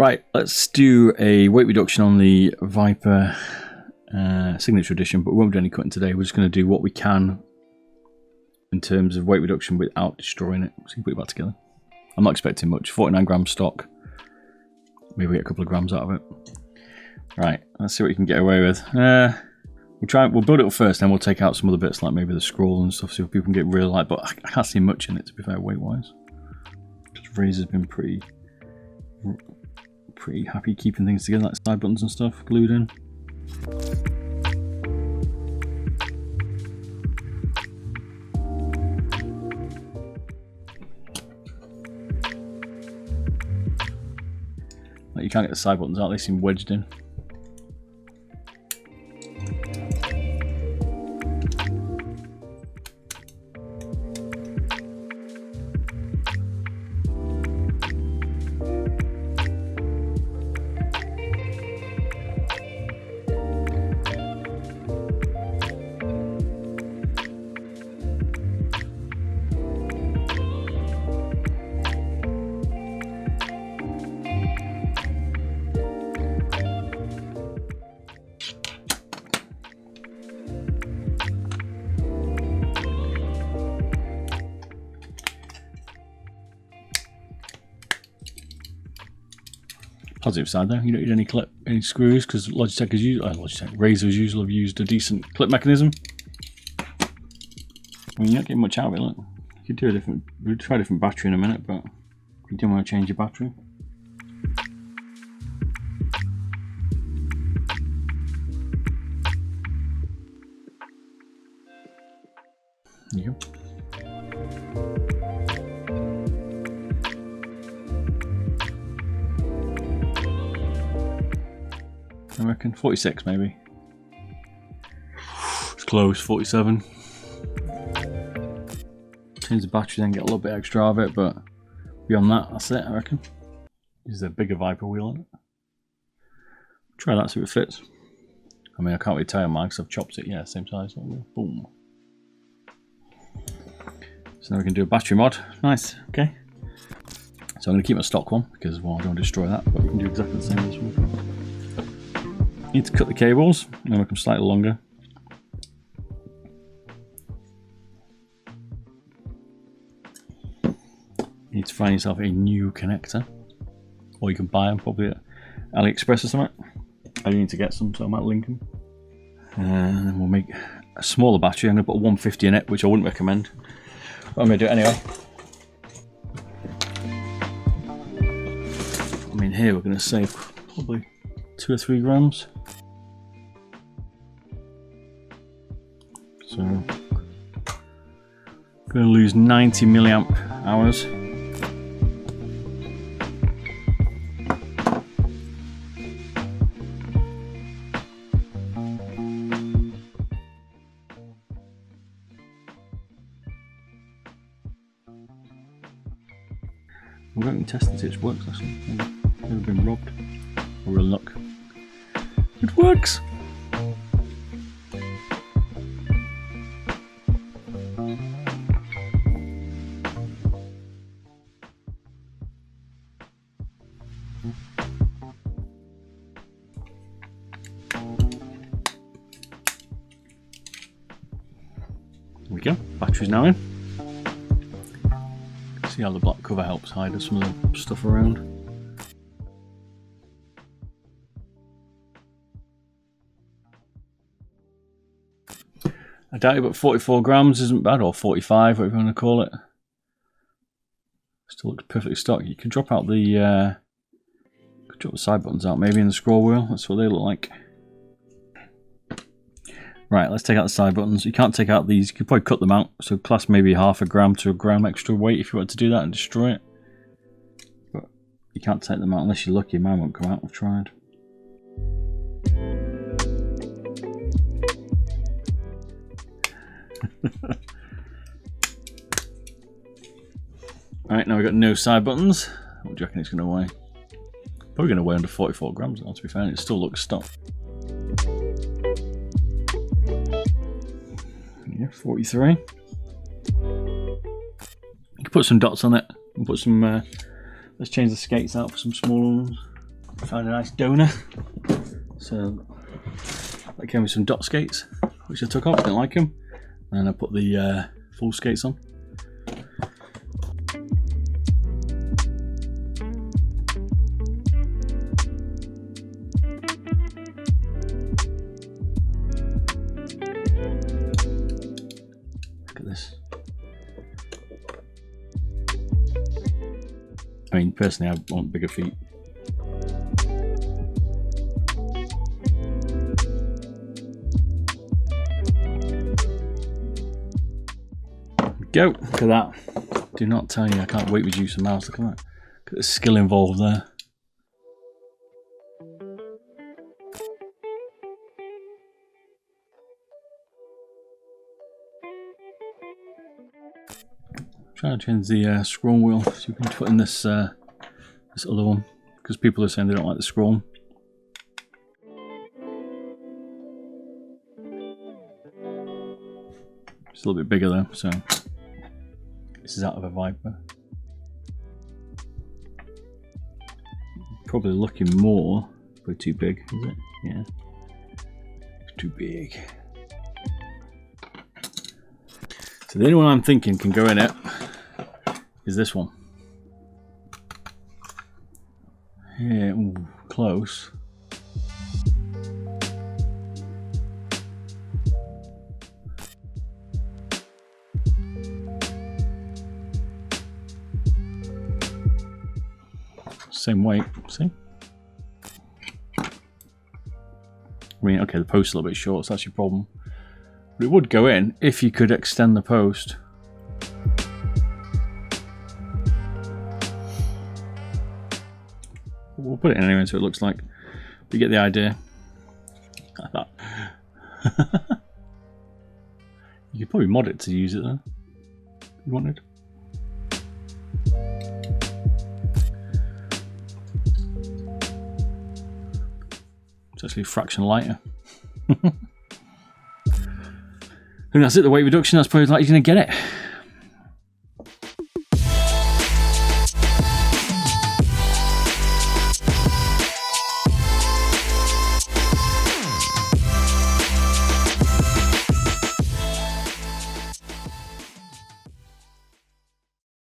Right, let's do a weight reduction on the Viper Signature Edition, but we won't do any cutting today. We're just going to do what we can in terms of weight reduction without destroying it. So you put it back together. I'm not expecting much. 49 grams stock. Maybe get a couple of grams out of it. Right, let's see what you can get away with. We'll build it up first, then we'll take out some other bits like maybe the scroll and stuff, so people can get real light. But I can't see much in it, to be fair, weight-wise. Because Razer's been pretty happy keeping things together, like side buttons and stuff glued in. Like you can't get the side buttons out, they seem wedged in. Positive side though, you don't need any screws because Razer as usual have used a decent clip mechanism. I mean, you're not getting much out of it. Look, you could do we'll try a different battery in a minute, but if you don't want to change your battery. There you go. I reckon 46 maybe. It's close, 47. Change the battery, then get a little bit extra of it, but beyond that, that's it, I reckon. Use a bigger Viper wheel on it. Try that, see if it fits. I mean, I can't really tell you mine because I've chopped it, yeah, same size. Boom. So now we can do a battery mod. Nice, okay. So I'm going to keep my stock one because, well, I don't want to destroy that, but we can do exactly the same as this one. Need to cut the cables and make them slightly longer. You need to find yourself a new connector, or you can buy them probably at AliExpress or something. I need to get some, so I might link them. And then we'll make a smaller battery. I'm going to put a 150 in it, which I wouldn't recommend, but I'm going to do it anyway. I mean, here we're going to save probably 2 or 3 grams. So, I'm going to lose 90 milliamp hours. We haven't tested it, it works actually. Never been robbed. Or real luck. It works! There we go, battery's now in. See how the black cover helps hide some of the stuff around. I doubt it, but 44 grams isn't bad, or 45, whatever you want to call it. Still looks perfectly stock. You can drop out the side buttons out, maybe in the scroll wheel. That's what they look like. Right, let's take out the side buttons. You can't take out these. You could probably cut them out. So class maybe half a gram to a gram extra weight if you want to do that and destroy it. But you can't take them out unless you're lucky. Mine won't come out. I've tried. Alright, now we've got no side buttons. What do you reckon it's going to weigh? Probably going to weigh under 44 grams now, to be fair. It still looks stock. Yeah, 43. You can put some dots on it and put some let's change the skates out for some smaller ones. Found a nice donor. So that came with some dot skates, which I took off, didn't like them. And I put the full skates on. Look at this. I mean, personally, I want bigger feet. Go! Look at that. Do not tell you, I can't weight reduce a mouse. Look at that. Look at the skill involved there. Trying to change the scroll wheel so you can put in this this other one, because people are saying they don't like the scroll. It's a little bit bigger though, so this is out of a Viper. Probably looking more, but too big, is it? Yeah, it's too big. So the only one I'm thinking can go in it is this one. Yeah, ooh, close. Same weight, see? I mean, okay, the post's a little bit short, so that's your problem. But it would go in if you could extend the post. We'll put it in anyway so it looks like we get the idea. Like that. You could probably mod it to use it though, if you wanted. It's actually a fraction lighter. I think that's it, the weight reduction. That's probably like you're going to get it.